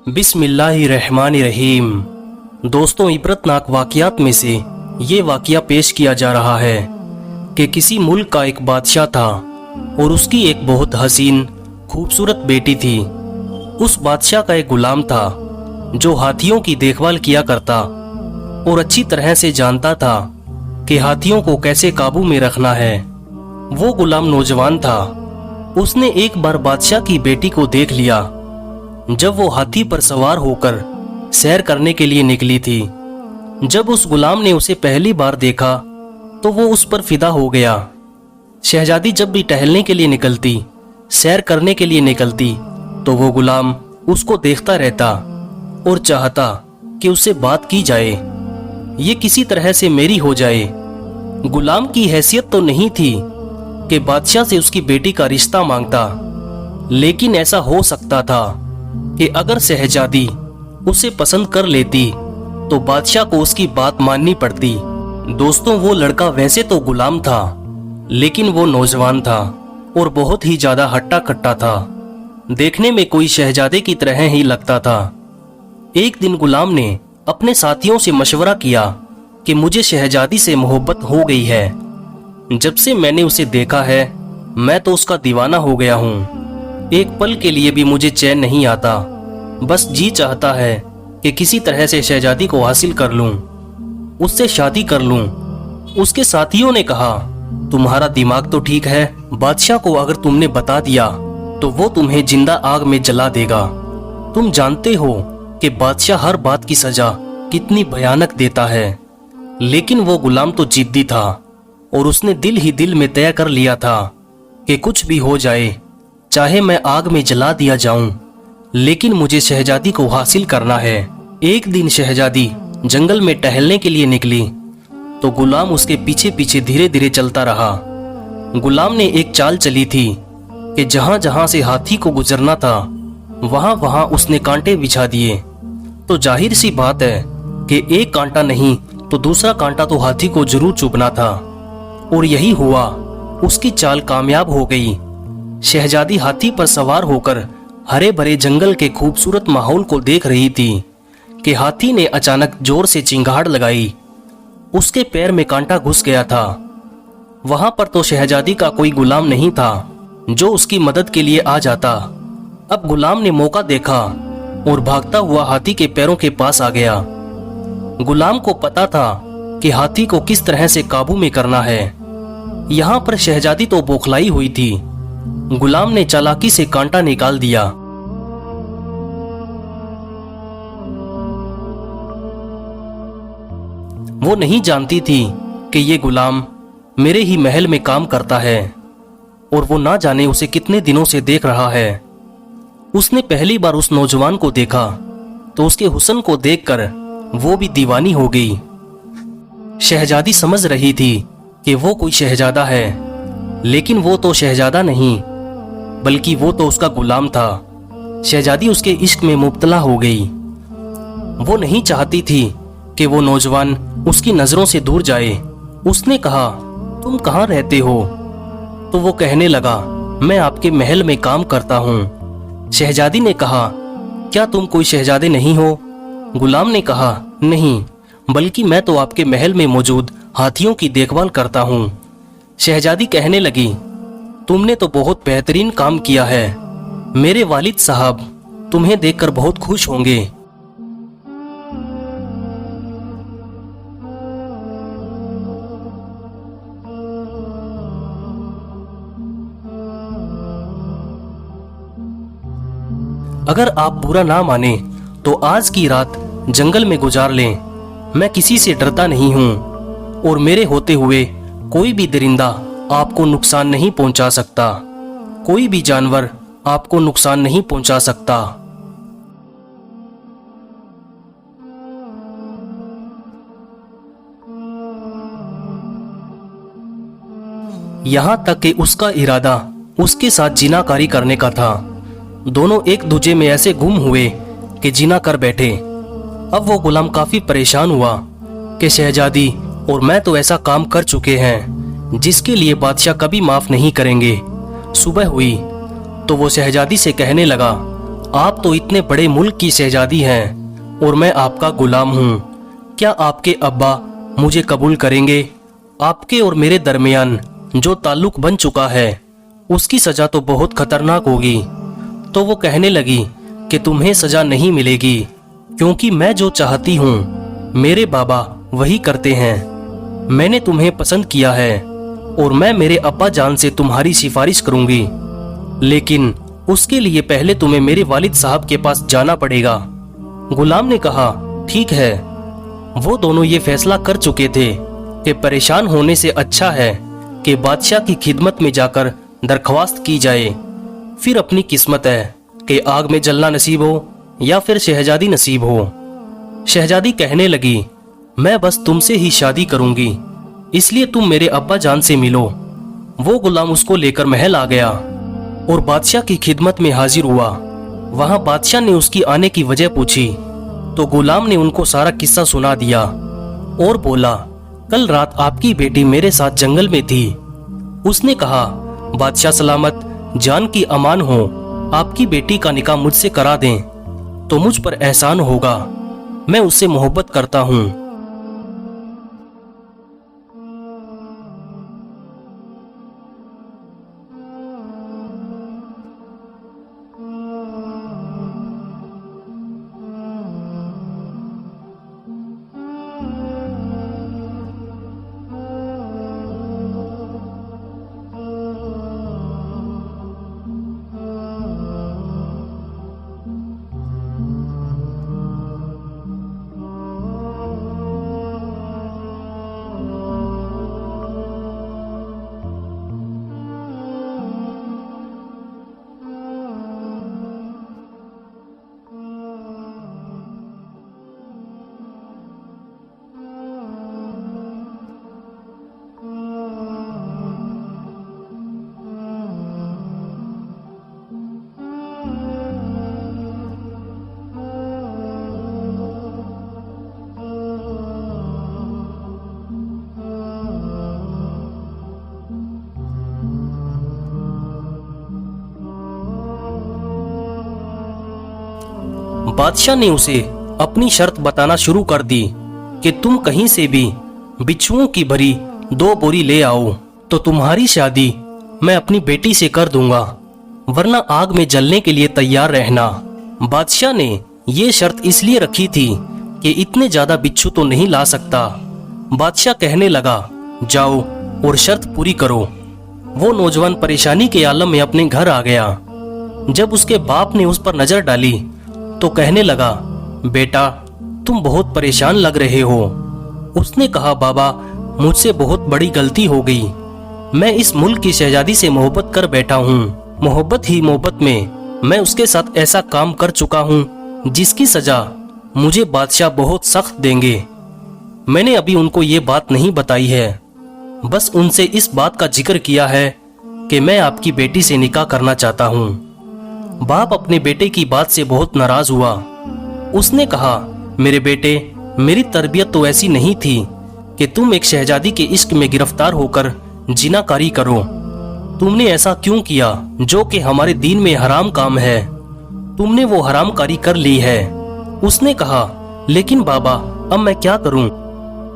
बिस्मिल्लाहिर्रहमानिर्रहीम। दोस्तों, इबरतनाक वाक़यात में से ये वाक़या पेश किया जा रहा है कि किसी मुल्क का एक बादशाह था और उसकी एक बहुत हसीन खूबसूरत बेटी थी। उस बादशाह का एक गुलाम था जो हाथियों की देखभाल किया करता और अच्छी तरह से जानता था कि हाथियों को कैसे काबू में रखना है। वो गुलाम नौजवान था। उसने एक बार बादशाह की बेटी को देख लिया जब वो हाथी पर सवार होकर सैर करने के लिए निकली थी। जब उस गुलाम ने उसे पहली बार देखा तो वो उस पर फिदा हो गया। शहजादी जब भी टहलने के लिए निकलती, सैर करने के लिए निकलती, तो वो गुलाम उसको देखता रहता और चाहता कि उससे बात की जाए, ये किसी तरह से मेरी हो जाए। गुलाम की हैसियत तो नहीं थी कि बादशाह से उसकी बेटी का रिश्ता मांगता, लेकिन ऐसा हो सकता था कि अगर शहजादी उसे पसंद कर लेती तो बादशाह को उसकी बात माननी पड़ती। दोस्तों, वो लड़का वैसे तो गुलाम था, लेकिन वो नौजवान था और बहुत ही ज्यादा हट्टा कट्टा था। देखने में कोई शहजादे की तरह ही लगता था। एक दिन गुलाम ने अपने साथियों से मशवरा किया कि मुझे शहजादी से मोहब्बत हो गई है। जब से मैंने उसे देखा है, मैं तो उसका दीवाना हो गया हूँ। एक पल के लिए भी मुझे चैन नहीं आता। बस जी चाहता है कि किसी तरह से शहजादी को हासिल कर लूं, उससे शादी कर लूं। उसके साथियों ने कहा, तुम्हारा दिमाग तो ठीक है, बादशाह को अगर तुमने बता दिया तो वो तुम्हें जिंदा आग में जला देगा। तुम जानते हो कि बादशाह हर बात की सजा कितनी भयानक देता है। लेकिन वो गुलाम तो जिद्दी था और उसने दिल ही दिल में तय कर लिया था कि कुछ भी हो जाए, चाहे मैं आग में जला दिया जाऊं, लेकिन मुझे शहजादी को हासिल करना है। एक दिन शहजादी जंगल में टहलने के लिए निकली तो गुलाम उसके पीछे पीछे धीरे धीरे चलता रहा। गुलाम ने एक चाल चली थी कि जहां जहां से हाथी को गुजरना था वहां वहां उसने कांटे बिछा दिए। तो जाहिर सी बात है कि एक कांटा नहीं तो दूसरा कांटा तो हाथी को जरूर चुभना था, और यही हुआ। उसकी चाल कामयाब हो गई। शहजादी हाथी पर सवार होकर हरे भरे जंगल के खूबसूरत माहौल को देख रही थी कि हाथी ने अचानक जोर से चिंगाड़ लगाई। उसके पैर में कांटा घुस गया था। वहां पर तो शहजादी का कोई गुलाम नहीं था जो उसकी मदद के लिए आ जाता। अब गुलाम ने मौका देखा और भागता हुआ हाथी के पैरों के पास आ गया। गुलाम को पता था कि हाथी को किस तरह से काबू में करना है। यहाँ पर शहजादी तो बौखलाई हुई थी। गुलाम ने चालाकी से कांटा निकाल दिया। वो नहीं जानती थी कि ये गुलाम मेरे ही महल में काम करता है और वो ना जाने उसे कितने दिनों से देख रहा है। उसने पहली बार उस नौजवान को देखा तो उसके हुस्न को देखकर वो भी दीवानी हो गई। शहजादी समझ रही थी कि वो कोई शहजादा है, लेकिन वो तो शहजादा नहीं बल्कि वो तो उसका गुलाम था। शहजादी उसके इश्क में मुब्तला हो गई। वो नहीं चाहती थी कि वो नौजवान उसकी नजरों से दूर जाए। उसने कहा, तुम कहाँ रहते हो? तो वो कहने लगा, मैं आपके महल में काम करता हूँ। शहजादी ने कहा, क्या तुम कोई शहजादे नहीं हो? गुलाम ने कहा, नहीं, बल्कि मैं तो आपके महल में मौजूद हाथियों की देखभाल करता हूँ। शहजादी कहने लगी, तुमने तो बहुत बेहतरीन काम किया है। मेरे वालिद साहब तुम्हें देखकर बहुत खुश होंगे। अगर आप बुरा ना माने तो आज की रात जंगल में गुजार लें। मैं किसी से डरता नहीं हूँ और मेरे होते हुए कोई भी दरिंदा आपको नुकसान नहीं पहुंचा सकता। कोई भी जानवर आपको नुकसान नहीं पहुंचा सकता। यहां तक कि उसका इरादा उसके साथ जिनाकारी करने का था। दोनों एक दूजे में ऐसे गुम हुए कि जिना कर बैठे। अब वो गुलाम काफी परेशान हुआ कि शहजादी और मैं तो ऐसा काम कर चुके हैं जिसके लिए बादशाह कभी माफ नहीं करेंगे। सुबह हुई तो वो शहजादी से कहने लगा, आप तो इतने बड़े मुल्क की शहजादी हैं और मैं आपका गुलाम हूँ। क्या आपके अब्बा मुझे कबूल करेंगे? आपके और मेरे दरमियान जो ताल्लुक बन चुका है उसकी सजा तो बहुत खतरनाक होगी। तो वो कहने लगी कि तुम्हें सजा नहीं मिलेगी, क्योंकि मैं जो चाहती हूँ मेरे बाबा वही करते हैं। मैंने तुम्हें पसंद किया है और मैं मेरे अब्बा जान से तुम्हारी सिफारिश करूंगी, लेकिन उसके लिए पहले तुम्हें मेरे वालिद साहब के पास जाना पड़ेगा। गुलाम ने कहा, ठीक है। वो दोनों ये फैसला कर चुके थे कि परेशान होने से अच्छा है कि बादशाह की खिदमत में जाकर दरख्वास्त की जाए। फिर अपनी किस्मत है कि आग में जलना नसीब हो या फिर शहजादी नसीब हो। शहजादी कहने लगी, मैं बस तुमसे ही शादी करूंगी, इसलिए तुम मेरे अब्बा जान से मिलो। वो गुलाम उसको लेकर महल आ गया और बादशाह की खिदमत में हाजिर हुआ। वहां बादशाह ने उसकी आने की वजह पूछी तो गुलाम ने उनको सारा किस्सा सुना दिया और बोला, कल रात आपकी बेटी मेरे साथ जंगल में थी। उसने कहा, बादशाह सलामत, जान की अमान हो, आपकी बेटी का निकाह मुझसे करा दें तो मुझ पर एहसान होगा। मैं उससे मोहब्बत करता हूँ। बादशाह ने उसे अपनी शर्त बताना शुरू कर दी कि तुम कहीं से भी बिच्छुओं की भरी 2 बोरी ले आओ तो तुम्हारी शादी मैं अपनी बेटी से कर दूंगा, वरना आग में जलने के लिए तैयार रहना। बादशाह ने ये शर्त इसलिए रखी थी कि इतने ज्यादा बिच्छू तो नहीं ला सकता। बादशाह कहने लगा, जाओ और शर्त पूरी करो। वो नौजवान परेशानी के आलम में अपने घर आ गया। जब उसके बाप ने उस पर नजर डाली तो कहने लगा, बेटा तुम बहुत परेशान लग रहे हो। उसने कहा, बाबा मुझसे बहुत बड़ी गलती हो गई। मैं इस मुल्क की शहजादी से मोहब्बत कर बैठा हूँ। मोहब्बत ही मोहब्बत में मैं उसके साथ ऐसा काम कर चुका हूँ जिसकी सजा मुझे बादशाह बहुत सख्त देंगे। मैंने अभी उनको ये बात नहीं बताई है, बस उनसे इस बात का जिक्र किया है कि मैं आपकी बेटी से निकाह करना चाहता हूँ। बाप अपने बेटे की बात से बहुत नाराज हुआ। उसने कहा, मेरे बेटे, मेरी तरबियत तो ऐसी नहीं थी कि तुम एक शहजादी के इश्क में गिरफ्तार होकर जिनाकारी करो। तुमने ऐसा क्यों किया जो कि हमारे दीन में हराम काम है? तुमने वो हराम कारी कर ली है। उसने कहा, लेकिन बाबा अब मैं क्या करूं?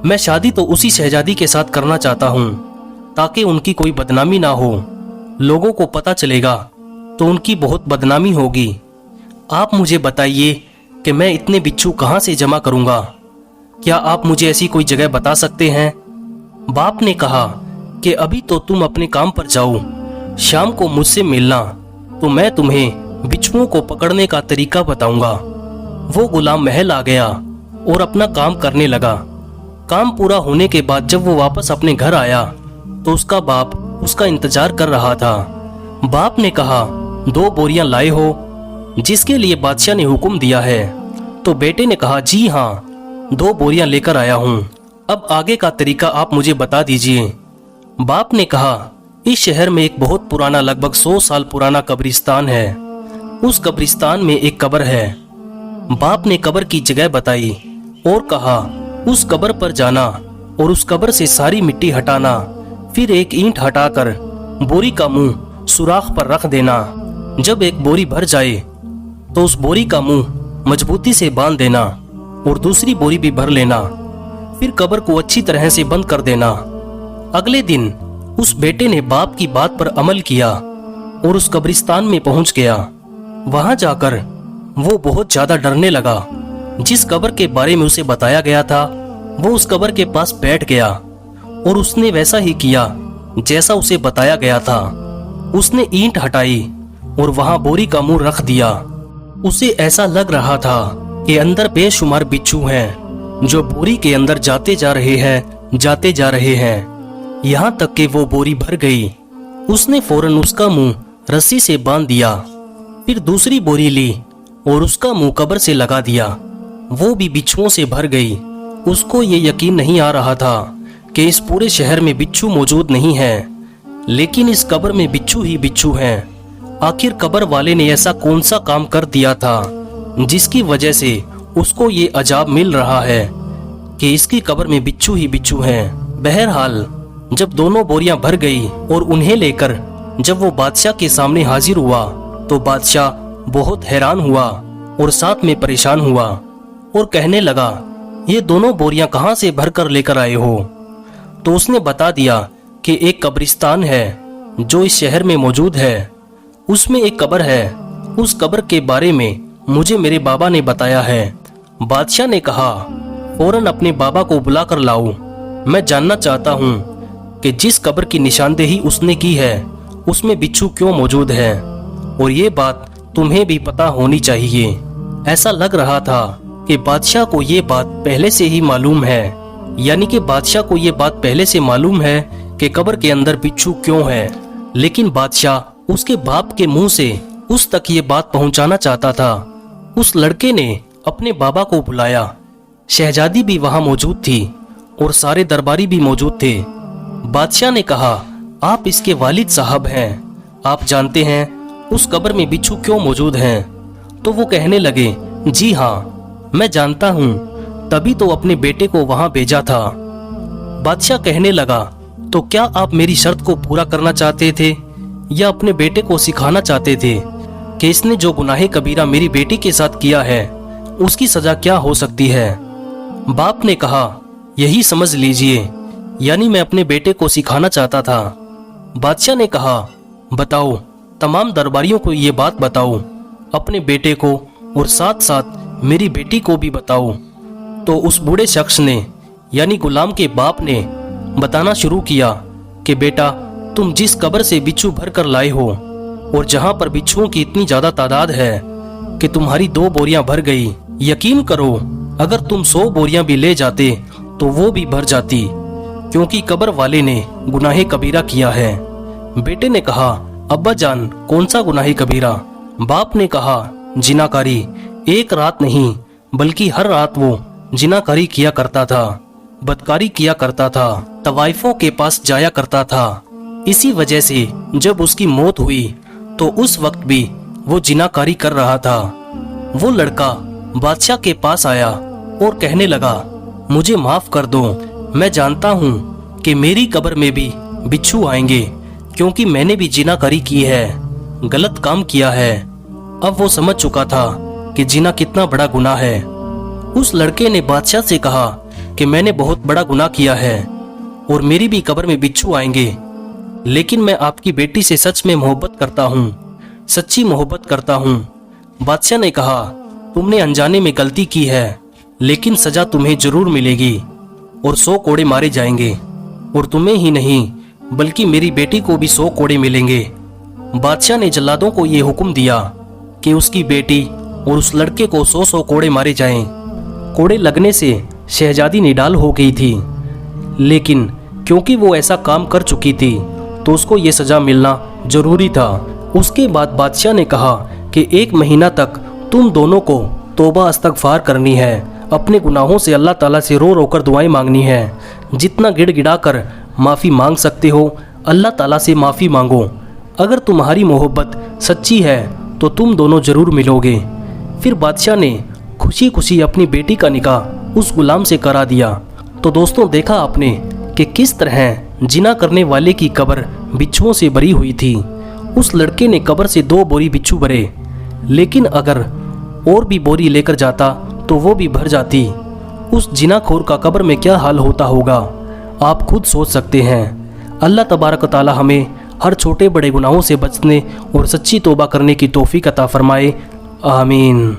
मैं शादी तो उसी शहजादी के साथ करना चाहता हूं ताकि उनकी कोई बदनामी ना हो। लोगों को पता चलेगा तो उनकी बहुत बदनामी होगी। आप मुझे बताइए कि मैं इतने बिच्छू कहाँ से जमा करूंगा? क्या आप मुझे ऐसी कोई जगह बता सकते हैं? बाप ने कहा कि अभी तो तुम अपने काम पर जाओ, शाम को मुझसे मिलना तो मैं तुम्हें बिच्छुओं को पकड़ने का तरीका बताऊंगा। वो गुलाम महल आ गया और अपना काम करने लगा। काम पूरा होने के बाद जब वो वापस अपने घर आया तो उसका बाप उसका इंतजार कर रहा था। बाप ने कहा, 2 बोरियां लाए हो जिसके लिए बादशाह ने हुक्म दिया है? तो बेटे ने कहा, जी हाँ, 2 बोरियां लेकर आया हूँ। अब आगे का तरीका आप मुझे बता दीजिए। बाप ने कहा, इस शहर में एक बहुत पुराना, लगभग 100 साल पुराना कब्रिस्तान है। उस कब्रिस्तान में एक कब्र है। बाप ने कब्र की जगह बताई और कहा, उस कब्र पर जाना और उस कब्र से सारी मिट्टी हटाना, फिर एक ईंट हटाकर बोरी का मुंह सुराख पर रख देना। जब एक बोरी भर जाए तो उस बोरी का मुंह मजबूती से बांध देना और दूसरी बोरी भी भर लेना। फिर कब्र को अच्छी तरह से बंद कर देना। अगले दिन उस बेटे ने बाप की बात पर अमल किया और उस कब्रिस्तान में पहुंच गया। वहां जाकर वो बहुत ज्यादा डरने लगा। जिस कब्र के बारे में उसे बताया गया था वो उस कब्र के पास बैठ गया और उसने वैसा ही किया जैसा उसे बताया गया था। उसने ईंट हटाई और वहां बोरी का मुंह रख दिया। उसे ऐसा लग रहा था कि अंदर बेशुमार बिच्छू हैं जो बोरी के अंदर जाते जा रहे हैं, यहाँ तक कि वो बोरी भर गई। उसने फौरन उसका मुंह रस्सी से बांध दिया। फिर दूसरी बोरी ली और उसका मुंह कब्र से लगा दिया। वो भी बिच्छुओं से भर गई। उसको ये यकीन नहीं आ रहा था कि इस पूरे शहर में बिच्छू मौजूद नहीं है, लेकिन इस कब्र में बिच्छू ही बिच्छू हैं। आखिर कब्र वाले ने ऐसा कौन सा काम कर दिया था जिसकी वजह से उसको ये अजाब मिल रहा है कि इसकी कब्र में बिच्छू ही बिच्छू हैं। बहरहाल जब दोनों बोरियां भर गई और उन्हें लेकर जब वो बादशाह के सामने हाजिर हुआ तो बादशाह बहुत हैरान हुआ और साथ में परेशान हुआ और कहने लगा, ये दोनों बोरियां कहाँ से भर कर लेकर आए हो? तो उसने बता दिया कि एक कब्रिस्तान है जो इस शहर में मौजूद है, उसमें एक कब्र है। उस कब्र के बारे में मुझे मेरे बाबा ने बताया है। बादशाह ने कहा, फौरन अपने बाबा को बुला कर लाओ। मैं जानना चाहता हूँ कि जिस कब्र की निशानदेही उसने की है उसमें बिच्छू क्यों मौजूद है, और ये बात तुम्हें भी पता होनी चाहिए। ऐसा लग रहा था कि बादशाह को ये बात पहले से ही मालूम है, यानी कि बादशाह को ये बात पहले से मालूम है कि कब्र के अंदर बिच्छू क्यों है, लेकिन बादशाह उसके बाप के मुंह से उस तक ये बात पहुंचाना चाहता था। उस लड़के ने अपने बाबा को बुलाया। शहजादी भी वहां मौजूद थी और सारे दरबारी भी मौजूद थे। बादशाह ने कहा, आप इसके वालिद साहब हैं, आप जानते हैं उस कब्र में बिच्छू क्यों मौजूद हैं? तो वो कहने लगे, जी हाँ मैं जानता हूँ, तभी तो अपने बेटे को वहां भेजा था। बादशाह कहने लगा, तो क्या आप मेरी शर्त को पूरा करना चाहते थे या अपने बेटे को सिखाना चाहते थे कि इसने जो गुनाह कबीरा मेरी बेटी के साथ किया है उसकी सजा क्या हो सकती है? बाप ने कहा, यही समझ लीजिए, यानी मैं अपने बेटे को सिखाना चाहता था। बादशाह ने कहा, बताओ, तमाम दरबारियों को ये बात बताओ, अपने बेटे को और साथ साथ मेरी बेटी को भी बताओ। तो उस बूढ़े शख्स ने यानी गुलाम के बाप ने बताना शुरू किया कि बेटा, तुम जिस कब्र से बिच्छू भर कर लाए हो और जहां पर बिच्छुओं की इतनी ज्यादा तादाद है कि तुम्हारी 2 बोरियां भर गई, यकीन करो अगर तुम 100 बोरियां भी ले जाते तो वो भी भर जाती, क्योंकि कब्र वाले ने गुनाह कबीरा किया है। बेटे ने कहा, अब्बा जान, कौन सा गुनाह कबीरा? बाप ने कहा, जिनाकारी। एक रात नहीं बल्कि हर रात वो जिनाकारी किया करता था, बदकारी किया करता था, तवाइफों के पास जाया करता था। इसी वजह से जब उसकी मौत हुई तो उस वक्त भी वो जिनाकारी कर रहा था। वो लड़का बादशाह के पास आया और कहने लगा, मुझे माफ कर दो, मैं जानता हूँ कि मेरी कब्र में भी बिच्छू आएंगे, क्योंकि मैंने भी जिनाकारी की है, गलत काम किया है। अब वो समझ चुका था कि जिना कितना बड़ा गुनाह है। उस लड़के ने बादशाह से कहा कि मैंने बहुत बड़ा गुनाह किया है और मेरी भी कब्र में बिच्छू आएंगे, लेकिन मैं आपकी बेटी से सच में मोहब्बत करता हूँ, सच्ची मोहब्बत करता हूँ। बादशाह ने कहा, तुमने अनजाने में गलती की है, लेकिन सजा तुम्हें जरूर मिलेगी और 100 कोड़े मारे जाएंगे, और तुम्हें ही नहीं बल्कि मेरी बेटी को भी 100 कोड़े मिलेंगे। बादशाह ने जल्लादों को ये हुक्म दिया कि उसकी बेटी और उस लड़के को 100 कोड़े मारे जाएं। कोड़े लगने से शहजादी निडाल हो गई थी, लेकिन क्योंकि वो ऐसा काम कर चुकी थी तो उसको ये सजा मिलना जरूरी था। उसके बाद बादशाह ने कहा कि 1 महीना तक तुम दोनों को तौबा इस्तगफार करनी है, अपने गुनाहों से अल्लाह ताला से रो रो कर दुआएं मांगनी है। जितना गिड़गिड़ा कर माफ़ी मांग सकते हो अल्लाह ताला से माफ़ी मांगो। अगर तुम्हारी मोहब्बत सच्ची है तो तुम दोनों जरूर मिलोगे। फिर बादशाह ने खुशी खुशी अपनी बेटी का निकाह उस गुलाम से करा दिया। तो दोस्तों, देखा आपने कि किस तरह जिना करने वाले की कब्र बिच्छुओं से भरी हुई थी। उस लड़के ने कब्र से 2 बोरी बिच्छू भरे, लेकिन अगर اور بھی بوری لے کر جاتا تو وہ بھی بھر جاتی۔ اس جناخور کا قبر میں کیا حال ہوتا ہوگا، آپ خود سوچ سکتے ہیں۔ اللہ تبارک و تعالی ہمیں ہر چھوٹے بڑے گناہوں سے بچنے اور سچی توبہ کرنے کی توفیق عطا فرمائے، آمین۔